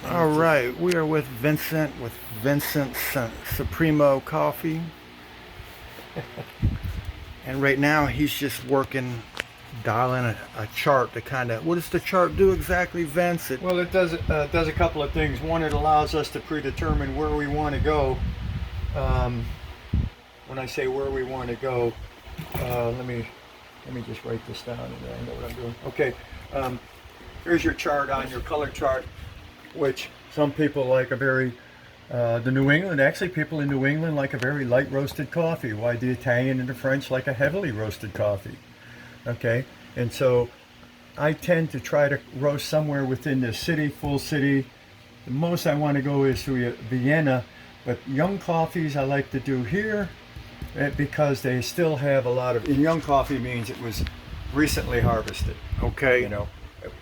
All right, we are with Vincent Supremo Coffee, and right now he's just working, dialing a chart to kind of. What does the chart do exactly, Vince? Well, it does a couple of things. One, it allows us to predetermine where we want to go. Um, when I say where we want to go, let me just write this down and I know what I'm doing. Okay, um, here's your chart on your color chart, which some people like a very the New England, actually people in New England like a very light roasted coffee, while the Italian and the French like a heavily roasted coffee. Okay, and so I tend to try to roast somewhere within the city, full city. The most I want to go is to Vienna, but young coffees I like to do here because they still have a lot of. And young coffee means it was recently harvested. You Okay, know,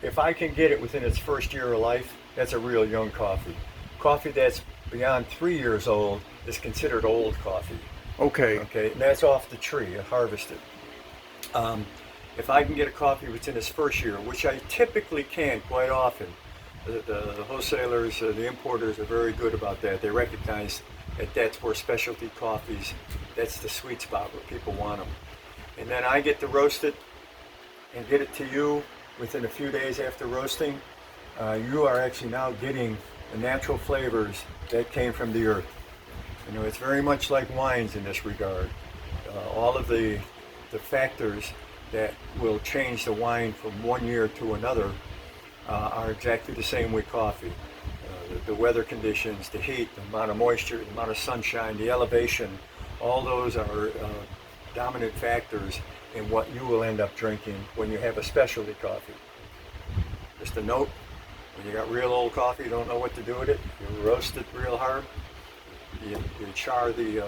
if I can get it within its first year of life, that's a real young coffee. Coffee that's beyond 3 years old is considered old coffee. okay. Okay, and that's off the tree, harvested. Um, if I can get a coffee within its first year, which I typically can quite often, the wholesalers, the importers are very good about that. They recognize that that's where specialty coffees, that's the sweet spot where people want them. And then I get to roast it and get it to you within a few days after roasting. You are actually now getting the natural flavors that came from the earth. You know, it's very much like wines in this regard. All of the factors that will change the wine from one year to another are exactly the same with coffee. The weather conditions, the heat, the amount of moisture, the amount of sunshine, the elevation, all those are dominant factors in what you will end up drinking when you have a specialty coffee. Just a note, when you got real old coffee, you don't know what to do with it, you roast it real hard, you char the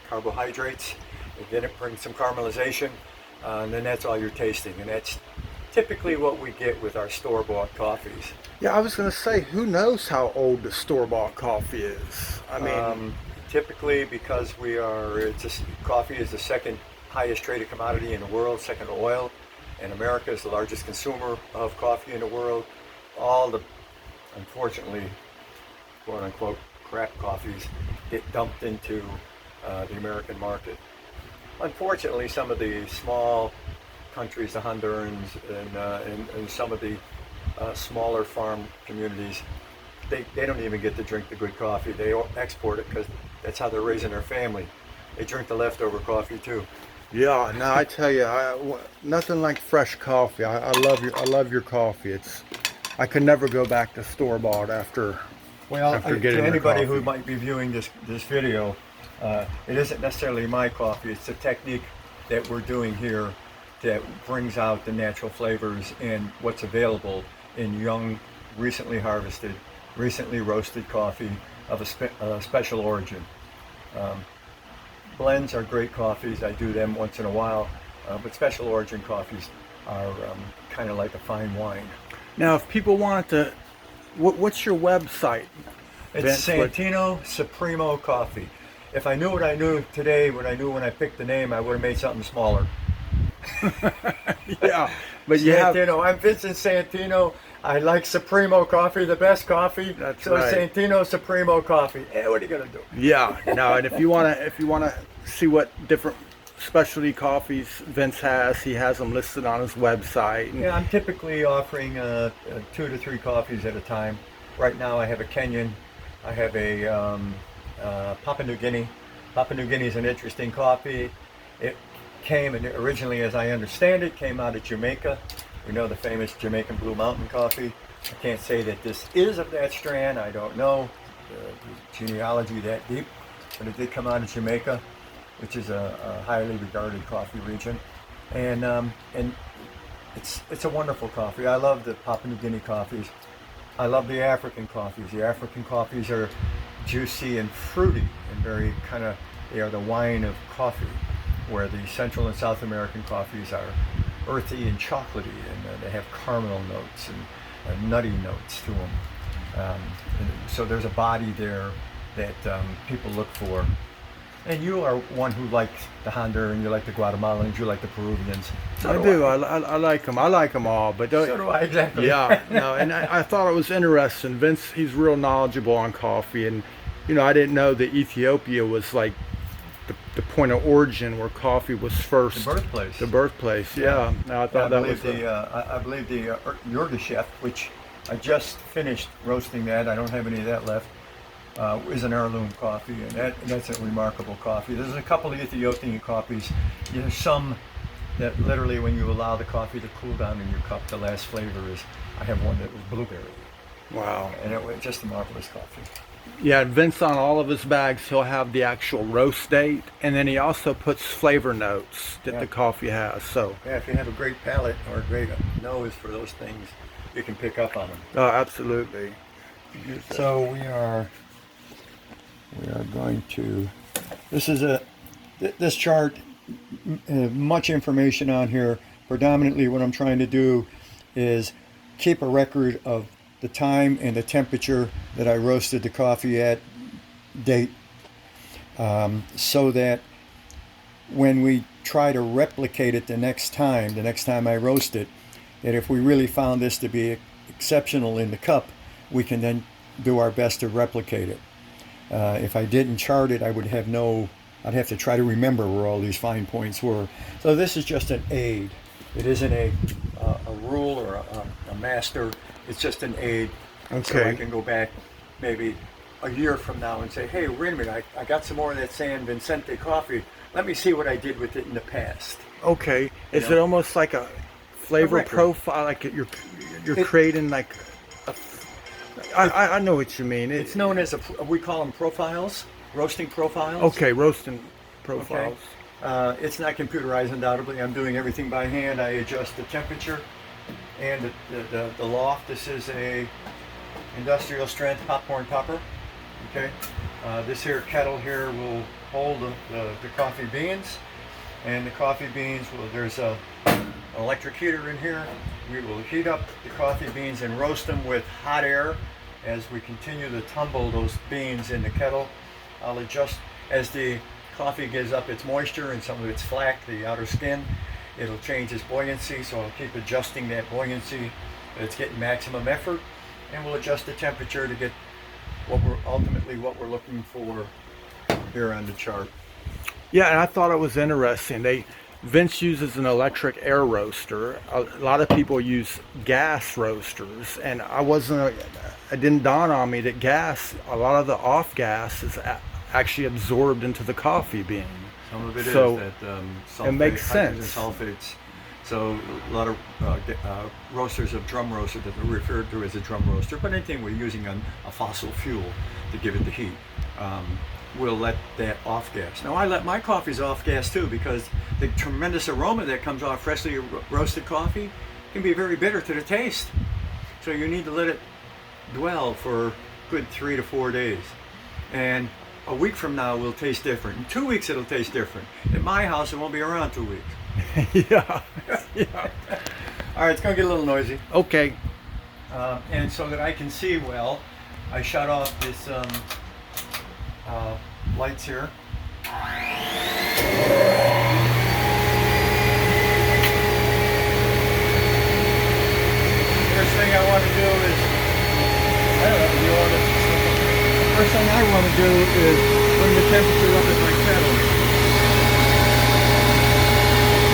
carbohydrates, and then it brings some caramelization, and then that's all you're tasting. And that's typically what we get with our store-bought coffees. Yeah, I was gonna say, who knows how old the store-bought coffee is? I mean, Um, Typically, because it's just, coffee is the second highest traded commodity in the world, second to oil, and America is the largest consumer of coffee in the world. All the, unfortunately, quote unquote, crap coffees get dumped into the American market. Unfortunately, some of the small countries, the Hondurans and some of the smaller farm communities, they don't even get to drink the good coffee. They export it because that's how they're raising their family. They drink the leftover coffee too. yeah. No, I tell you, nothing like fresh coffee. I love your coffee. I could never go back to store-bought Well, after to getting your anybody who coffee. might be viewing this video, it isn't necessarily my coffee. It's the technique that we're doing here that brings out the natural flavors and what's available in young, recently harvested, recently roasted coffee of a special origin. Um, Blends are great coffees. I do them once in a while, but special origin coffees are kind of like a fine wine. Now, if people wanted to, what's your website, It's Vince? What? Santino Supremo Coffee. If I knew what I knew today, what I knew when I picked the name, I would have made something smaller. Yeah, but you have. Santino, I'm Vincent Santino. I like Supremo coffee, the best coffee. That's So right. Santino Supremo Coffee. What are you gonna do? Yeah, no, and if you wanna see what different specialty coffees Vince has, he has them listed on his website. And Yeah, I'm typically offering 2 to 3 coffees at a time. Right now, I have a Kenyan. I have a Papua New Guinea. Papua New Guinea is an interesting coffee. It came, and originally, as I understand it, came out of Jamaica. We know the famous Jamaican Blue Mountain coffee. I can't say that this is of that strand. I don't know the genealogy that deep, but it did come out of Jamaica, which is a highly regarded coffee region, and it's a wonderful coffee. I love the Papua New Guinea coffees. I love the African coffees. The African coffees are juicy and fruity and very kind of, they are the wine of coffee, where the Central and South American coffees are earthy and chocolatey, and they have caramel notes and nutty notes to them. And so there's a body there that people look for. And you are one who likes the Honduran, you like the Guatemalans, you like the Peruvians. So I do. I like them. I like them all. But So do I, exactly. yeah, no. And I thought it was interesting. Vince, he's real knowledgeable on coffee, and I didn't know that Ethiopia was like the point of origin where coffee was first. The birthplace. The birthplace. Yeah. No, I thought that was. I believe the Yurgachef, which I just finished roasting that. I don't have any of that left. Is an heirloom coffee, and that's a remarkable coffee. There's a couple of Ethiopian coffees. There's some that literally, when you allow the coffee to cool down in your cup, the last flavor is. I have one that was blueberry. Wow. And it was just a marvelous coffee. Yeah, Vince, on all of his bags, he'll have the actual roast date, and then he also puts flavor notes that the coffee has. So yeah, if you have a great palate or a great nose for those things, you can pick up on them. Oh, absolutely. So we are going to. This chart, much information on here. Predominantly, what I'm trying to do is keep a record of the time and the temperature that I roasted the coffee at, date, so that when we try to replicate it the next time I roast it, that if we really found this to be exceptional in the cup, we can then do our best to replicate it. If I didn't chart it, I'd have to try to remember where all these fine points were. So this is just an aid. It isn't a rule or a master. It's just an aid. Okay. So I can go back maybe a year from now and say, hey, wait a minute, I got some more of that San Vicente coffee. Let me see what I did with it in the past. Okay. Is it almost like a flavor profile? Like you're creating like I know what you mean. It's known as we call them profiles, roasting profiles. Okay, roasting profiles. Okay. It's not computerized, undoubtedly. I'm doing everything by hand. I adjust the temperature and the loft. This is a industrial strength popcorn popper. Okay. This here kettle here will hold the coffee beans, and the coffee beans there's an electric heater in here. We will heat up the coffee beans and roast them with hot air as we continue to tumble those beans in the kettle. I'll adjust as the coffee gives up its moisture and some of its flack, the outer skin. It'll change its buoyancy, so I'll keep adjusting that buoyancy. It's getting maximum effort, and we'll adjust the temperature to get what we're looking for here on the chart. Yeah, and I thought it was interesting. Vince uses an electric air roaster. A lot of people use gas roasters, and it didn't dawn on me that a lot of the off gas is actually absorbed into the coffee bean. Some of it so is that sulfate, it makes sense. Sulfates. So a lot of roasters of drum roaster that are referred to as a drum roaster, but anything we're using a fossil fuel to give it the heat, we'll let that off gas. Now I let my coffees off gas too, because the tremendous aroma that comes off freshly roasted coffee can be very bitter to the taste. So you need to let it dwell for a good 3 to 4 days. And a week from now will taste different. In 2 weeks it'll taste different. At my house it won't be around 2 weeks. Yeah. All right, it's gonna get a little noisy. Okay. And so that I can see well, I shut off this lights here. First thing I want to do is, first thing I want to do is bring the temperature up in my kettle.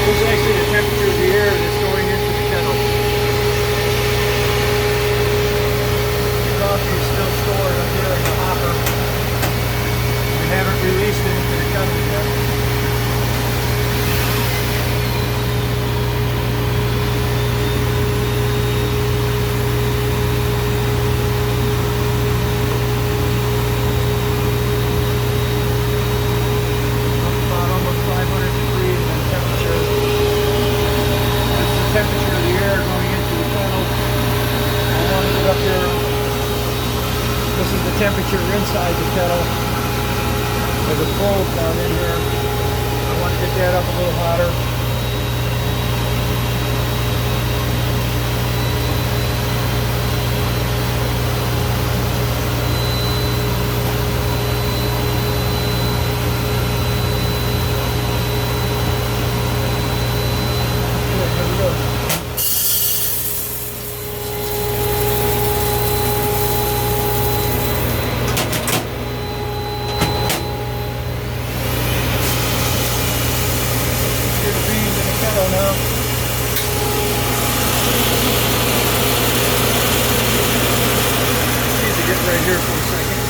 This is actually the temperature of the air that's going into the kettle. The coffee is still stored up here in the hopper. We haven't released it into the kettle yet. Temperature of the air going into the kettle. I want to get up there. This is the temperature inside the kettle. There's a probe down in here. I want to get that up a little hotter. right here for a second.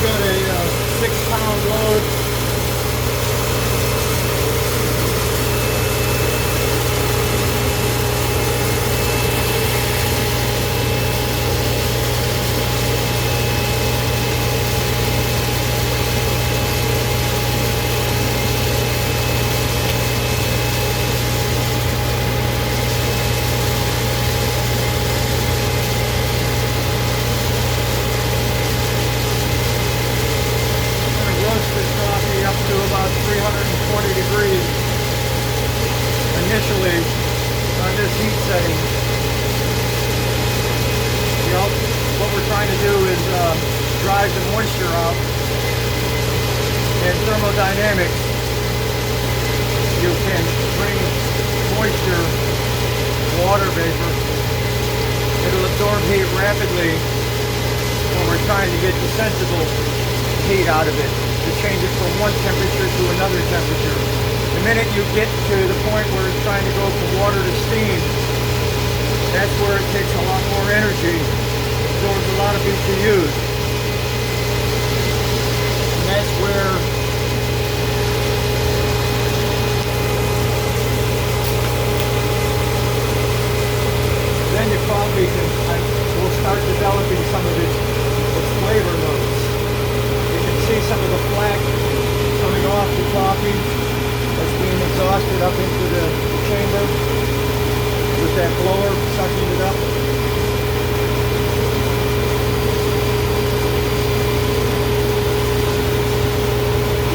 Got a 6-pound load. Up to about 320 degrees initially on this heat setting. You know, what we're trying to do is drive the moisture out. In thermodynamics, you can bring moisture, water vapor. It'll absorb heat rapidly when we're trying to get the sensible heat out of it, to change it from one temperature to another temperature. The minute you get to the point where it's trying to go from water to steam, that's where it takes a lot more energy, absorbs a lot of BTUs. And that's where then your coffee will start developing some of its flavor notes. See some of the flack coming off the coffee that's being exhausted up into the chamber with that blower sucking it up.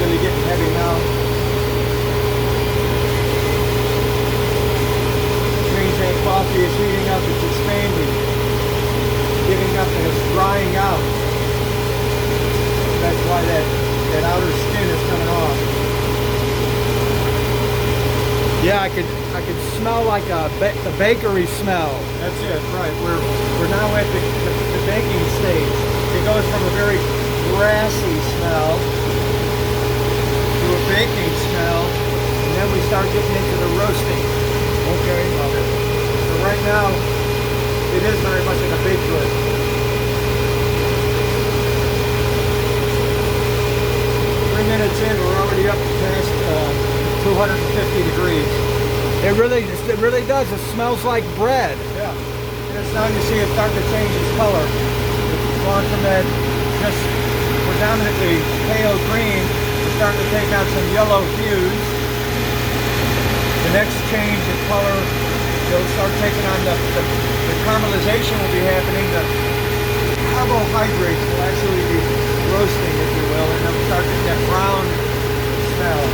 Really getting heavy now. Which means that coffee is heating up, it's expanding, giving up, and it's drying out. That's why that outer skin is coming off. Yeah, I could smell like the bakery smell. That's it, right. We're now at the baking stage. It goes from a very grassy smell to a baking smell, and then we start getting into the roasting. Okay. So right now, it is very much like a baked good. 3 minutes in, we're already up past 250 degrees. It really does. It smells like bread. Yeah. And it's now you see it start to change its color. It's gone from that just predominantly pale green to starting to take on some yellow hues. The next change in color, it'll start taking on the caramelization will be happening. The carbohydrates will actually be roasting, if you will, and they'll start getting that brown smell.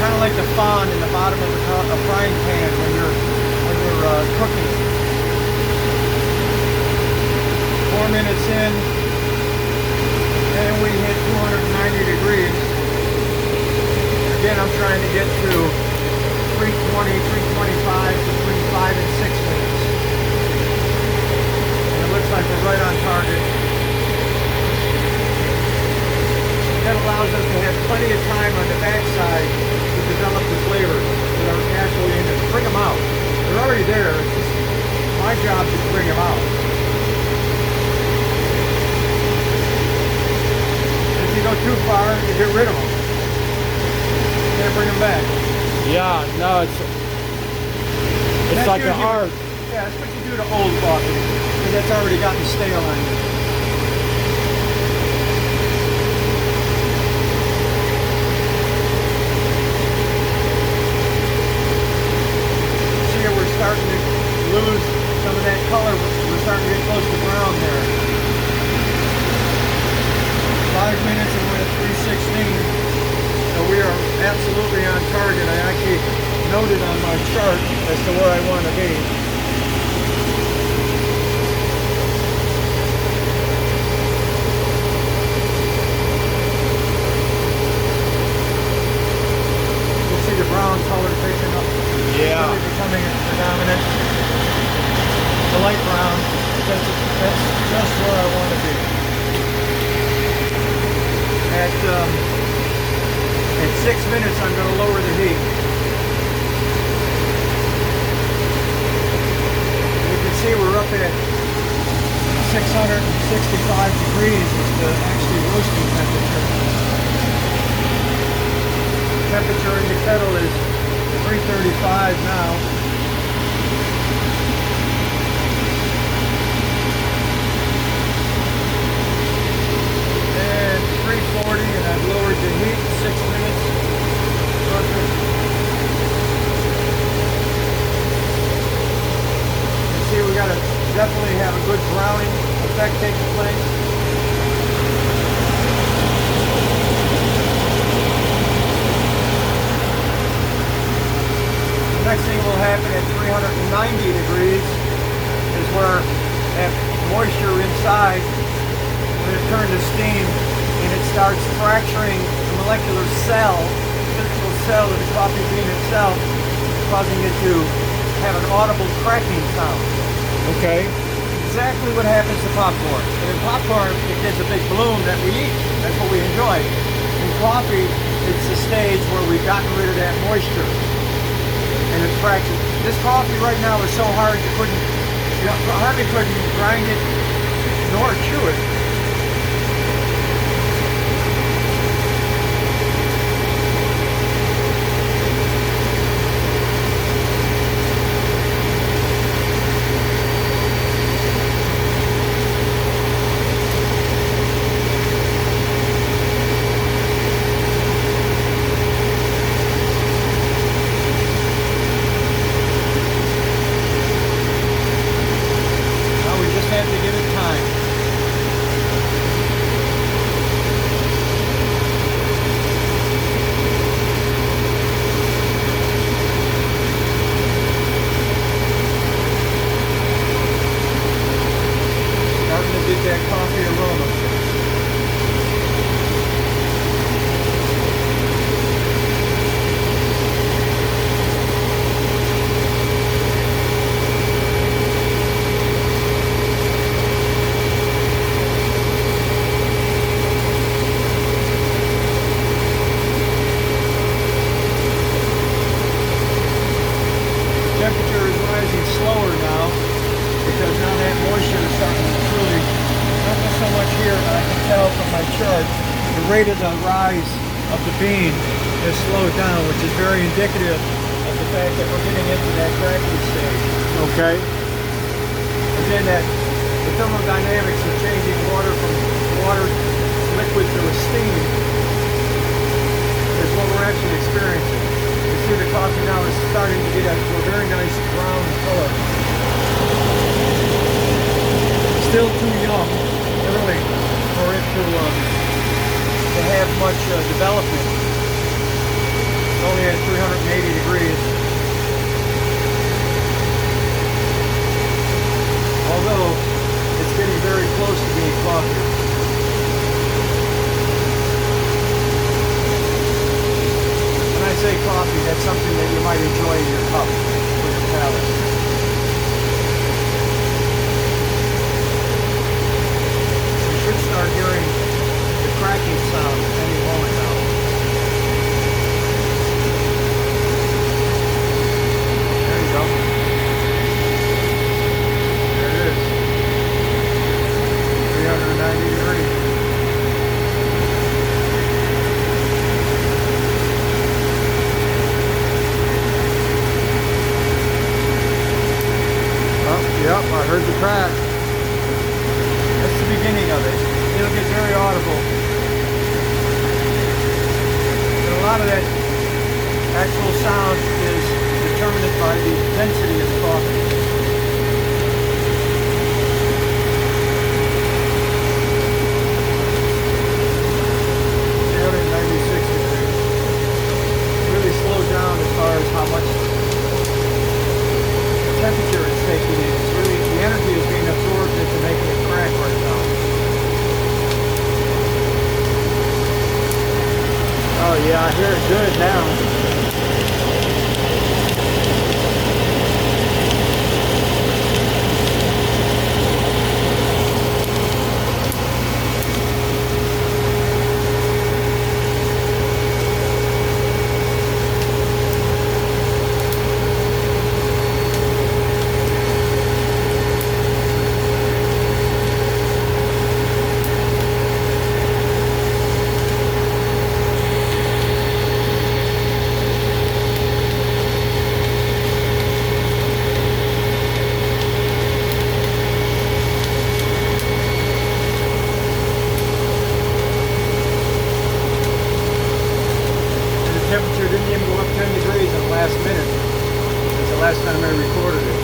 Kind of like the fond in the bottom of a frying pan when you're cooking. 4 minutes in, and we hit 290 degrees. Again, I'm trying to get to 320, 325 between 5 and 6 minutes. And it looks like we're right on target. That allows us to have plenty of time on the backside to develop the flavors that are naturally in it. Bring them out. They're already there. It's just my job is to bring them out. If you go too far, you get rid of them. You can't bring them back. Yeah, no, it's like an art. Yeah, that's what you do to old coffee, because that's already gotten stale on you. We're starting to lose some of that color. We're starting to get close to brown there. 5 minutes and we're at 316. So we are absolutely on target. I actually noted on my chart as to where I want to be. 6 minutes, I'm going to lower the heat. You can see we're up at 665 degrees is the actually roasting temperature. The temperature in the kettle is 335 now. And 340, and I've lowered the heat 6 minutes. Perfect. You see, we gotta definitely have a good browning effect taking place. The next thing will happen at 390 degrees is where that moisture inside, when it turns to steam and it starts fracturing the molecular cell, the physical cell of the coffee bean itself, causing it to have an audible cracking sound. Okay. Exactly what happens to popcorn. And in popcorn, it gets a big bloom that we eat. That's what we enjoy. In coffee, it's the stage where we've gotten rid of that moisture. And it's fractured. This coffee right now is so hard you hardly couldn't grind it nor chew it. That coffee aroma. Temperature is rising slower now because now that moisture is starting to truly, not so much here, but I can tell from my chart, the rate of the rise of the bean has slowed down, which is very indicative of the fact that we're getting into that cracking stage. Okay. Again, that the thermodynamics of changing water from water liquid to a steam is what we're actually experiencing. You see the coffee now is starting to get a very nice brown color. Still too young, early, for it to have much development. It's only at 380 degrees. Although it's getting very close to being coffee. When I say coffee, that's something that you might enjoy in your cup or your palate. Start hearing the cracking sound any moment now. There you go. There it is. 390 degrees. Oh, yep, I heard the crack. That's the beginning of it. It'll get very audible. And a lot of that actual sound is determined by the density of the coffee. Really slowed down as far as how much temperature it's taking in. It's really, the energy is being absorbed into making it crack right now. Oh yeah, I hear it good now. temperature didn't even go up 10 degrees in the last minute. That's the last time I recorded it.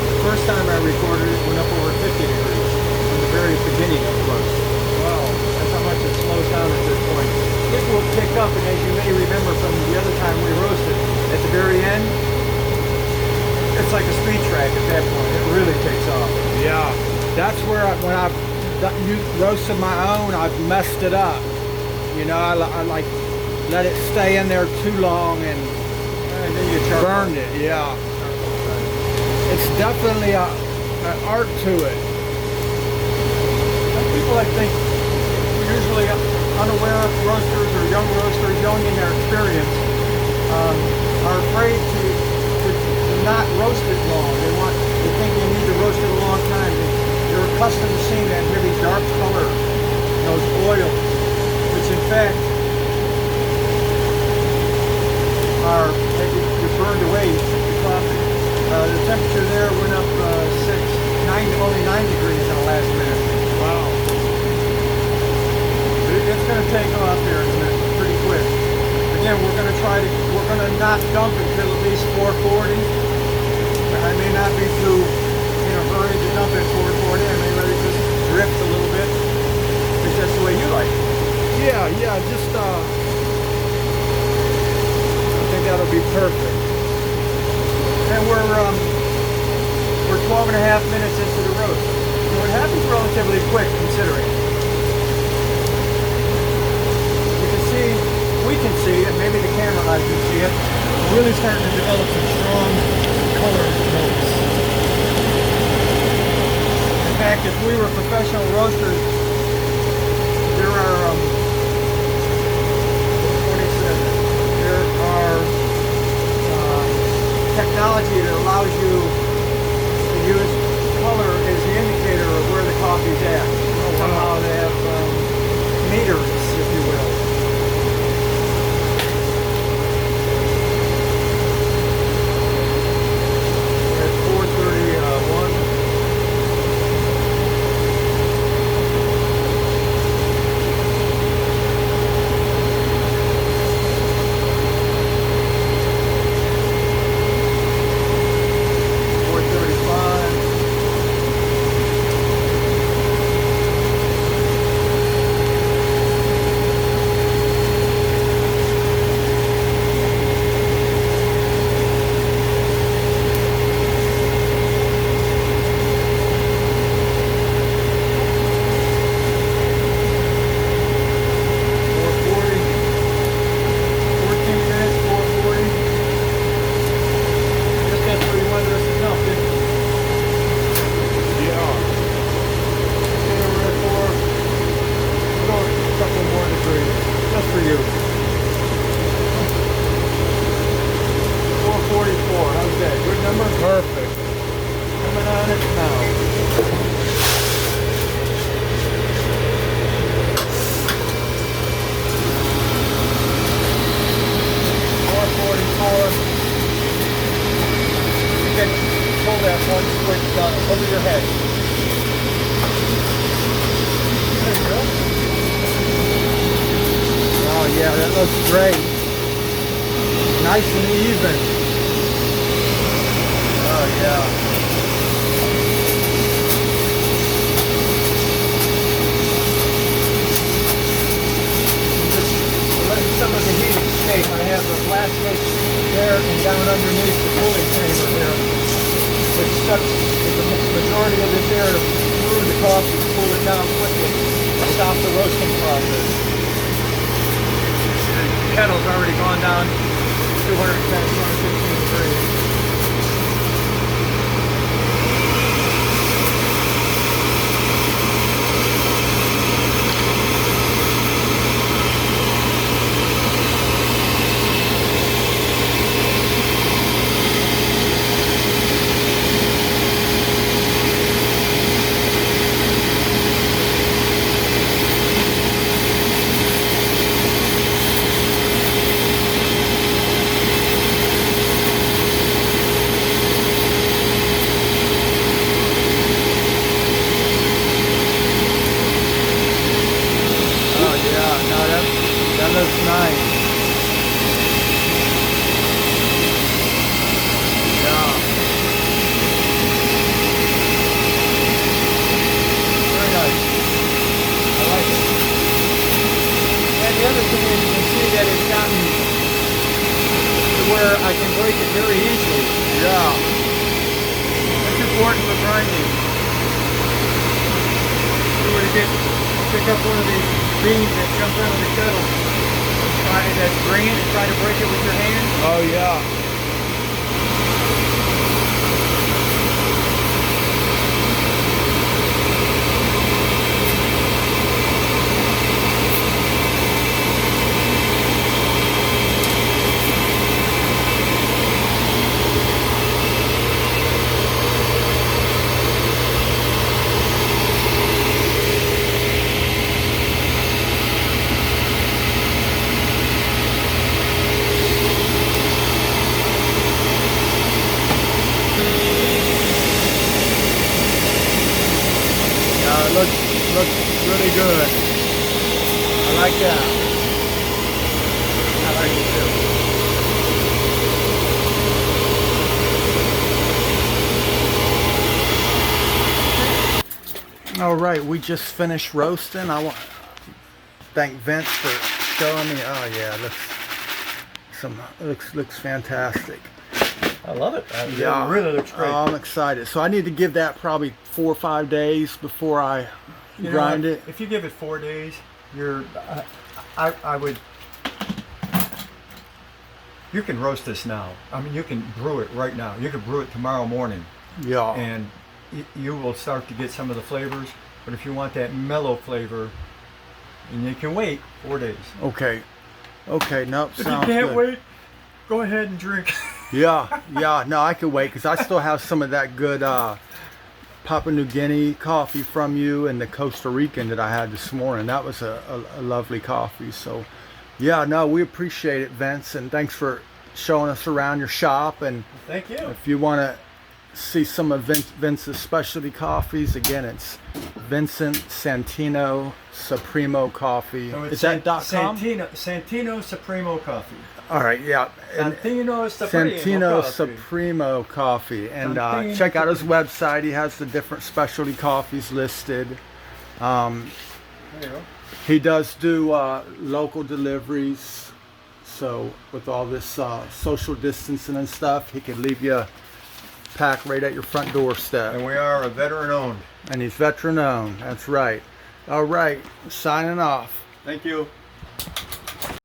The first time I recorded it went up over 50 degrees from the very beginning of the roast. Wow. That's how much it slows down at this point. It will pick up, and as you may remember from the other time we roasted, at the very end, it's like a speed track at that point. It really takes off. Yeah, that's where when I've roasted my own, I've messed it up. You know, I like let it stay in there too long and then you charcoal. burned it. Yeah, it's definitely an art to it. Some people, I think, usually unaware roasters or young roasters, young in their experience, are afraid to not roast it long. They think you need to roast it a long time. They're accustomed to seeing that really dark color, those oils, which in fact you're burned away the coffee. The temperature there went up only 9 degrees in the last minute. Wow. It's going to take off here in a minute, pretty quick. Again, we're going to not dump it till at least 440. I may not be too hurry to dump it 440. I may let it just drift a little bit. It's just the way you like it. Yeah, just I think that'll be perfect. And we're 12 and a half minutes into the roast. So it happens relatively quick considering. We can see it, maybe the camera eye can see it, really starting to develop some strong color notes. In fact, if we were professional roasters, there are technology that allows you to use color as the indicator of where the coffee's at. Somehow they have meters, if you will. Perfect. Coming on it now. You can pull that one switch over your head. There you go. Oh yeah, that looks great. Nice and even. Oh yeah. Letting some of the heat escape. I have the blast switch there and down underneath the cooling chamber there, which sucks the majority of this air through the coffee to cool it down quickly to stop the roasting process. The kettle's already gone down 210, 215 degrees. break it very easily. Yeah. That's important for grinding. If you were to pick up one of these beans that comes out of the kettle, that's green, and try to break it with your hand. Oh yeah. Looks really good. I like that. I like it too. All right, we just finished roasting. I want to thank Vince for showing me. Oh yeah, looks fantastic. I love it. Yeah, It really looks great. I'm excited. So I need to give that probably 4 or 5 days before I You know, grind it. If you give it 4 days, I would. You can roast this now. I mean, you can brew it right now. You could brew it tomorrow morning, Yeah. and you will start to get some of the flavors. But if you want that mellow flavor, and you can wait 4 days. Okay. Okay. Nope. If Sounds you can't good. wait, go ahead and drink. Yeah. Yeah. No, I could wait because I still have some of that good Papua New Guinea coffee from you and the Costa Rican that I had this morning. That was a lovely coffee. So, yeah. No, we appreciate it, Vince, and thanks for showing us around your shop. And Thank you. if you want to see some of Vince's specialty coffees, again, it's Vincent Santino Supremo Coffee. So Is it's that .com? Santino Supremo Coffee. All right, yeah. And Santino Supremo Santino Coffee. Supremo Coffee. And Santino check out his website. He has the different specialty coffees listed. There you go. He does do local deliveries. So with all this social distancing and stuff, he could leave you a pack right at your front doorstep. And we are a veteran owned. And he's veteran owned. That's right. All right, signing off. Thank you.